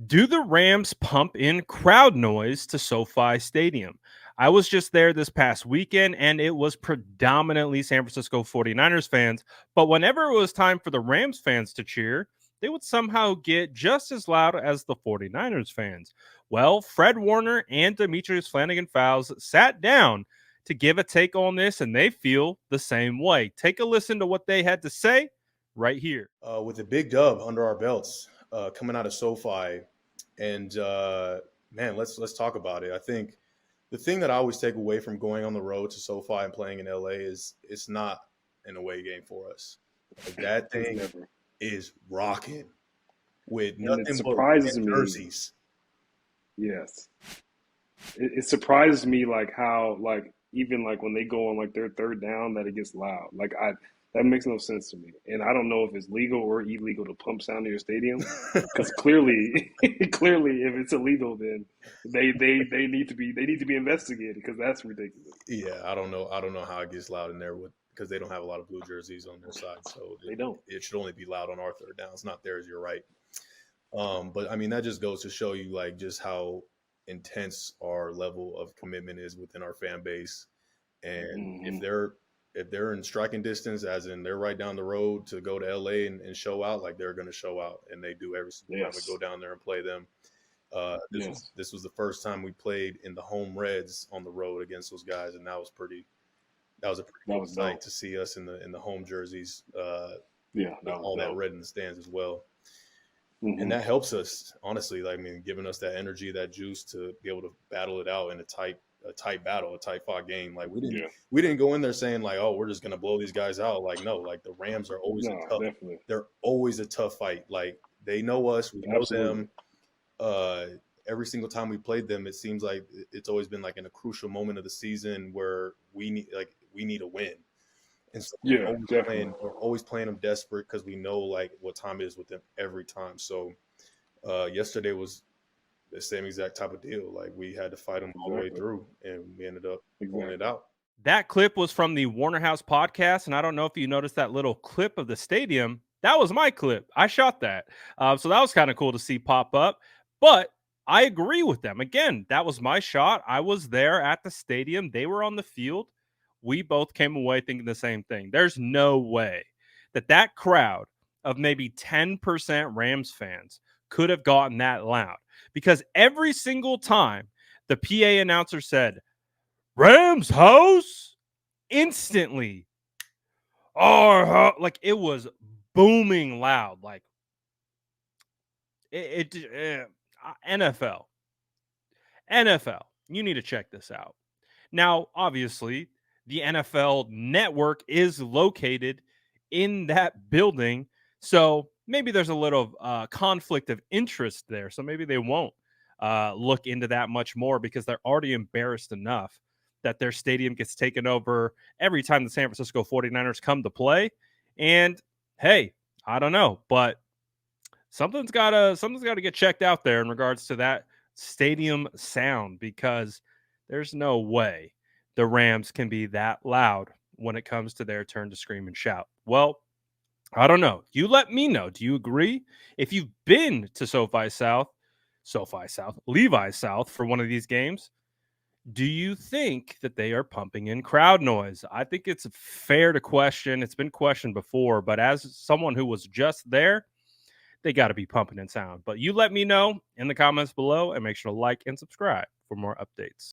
Do the Rams pump in crowd noise to SoFi Stadium? I was just there this past weekend and it was predominantly San Francisco 49ers fans. But whenever it was time for the Rams fans to cheer, they would somehow get just as loud as the 49ers fans. Well, Fred Warner and Demetrius Flanagan Fowles sat down to give a take on this, and they feel the same way. Take a listen to what they had to say right here. With a big dub under our belts coming out of SoFi, and man, let's talk about it. I think the thing that I always take away from going on the road to SoFi and playing in LA is it's not an away game for us. Like, that thing is rocking with And it nothing but surprises me. jerseys. Yes. It surprises me like how even when they go on their third down that it gets loud. That makes no sense to me. And I don't know if it's legal or illegal to pump sound in your stadium. Because clearly if it's illegal, then they need to be investigated because that's ridiculous. Yeah, I don't know how it gets loud in there because they don't have a lot of blue jerseys on their side, so They don't. it should only be loud on our third down. It's not theirs. You're right. But I mean that just goes to show you just how intense our level of commitment is within our fan base, and if they're in striking distance, as in they're right down the road to go to LA and show out, they're going to show out, and they do every single time we go down there and play them. This was the first time we played in the home Reds on the road against those guys, and that was a pretty cool sight to see us in the home jerseys. All that red in the stands as well. And that helps us, honestly. Giving us that energy, that juice to be able to battle it out in a tight battle, a tight fought game. We didn't go in there saying oh, we're just gonna blow these guys out. No, the Rams are always they're always a tough fight. They know us, we know them. Every single time we played them, it seems like it's always been in a crucial moment of the season where we need a win. And so we're always playing them desperate because we know what time it is with them every time. So yesterday was the same exact type of deal. We had to fight them all the way through, and we ended up pulling it out. That clip was from the Warner House podcast, and I don't know if you noticed that little clip of the stadium. That was my clip. I shot that. So that was kind of cool to see pop up. But I agree with them. Again, that was my shot. I was there at the stadium. They were on the field. We both came away thinking the same thing. There's no way that crowd of maybe 10% Rams fans could have gotten that loud, because every single time the PA announcer said, Rams house, instantly, it was booming loud. NFL, you need to check this out. Now, obviously, the NFL network is located in that building, so maybe there's a little conflict of interest there. So maybe they won't look into that much more, because they're already embarrassed enough that their stadium gets taken over every time the San Francisco 49ers come to play. And hey, I don't know, but something's got to get checked out there in regards to that stadium sound, because there's no way the Rams can be that loud when it comes to their turn to scream and shout. Well, I don't know. You let me know. Do you agree? If you've been to Levi South for one of these games, do you think that they are pumping in crowd noise? I think it's fair to question. It's been questioned before, but as someone who was just there, they got to be pumping in sound. But you let me know in the comments below, and make sure to like and subscribe for more updates.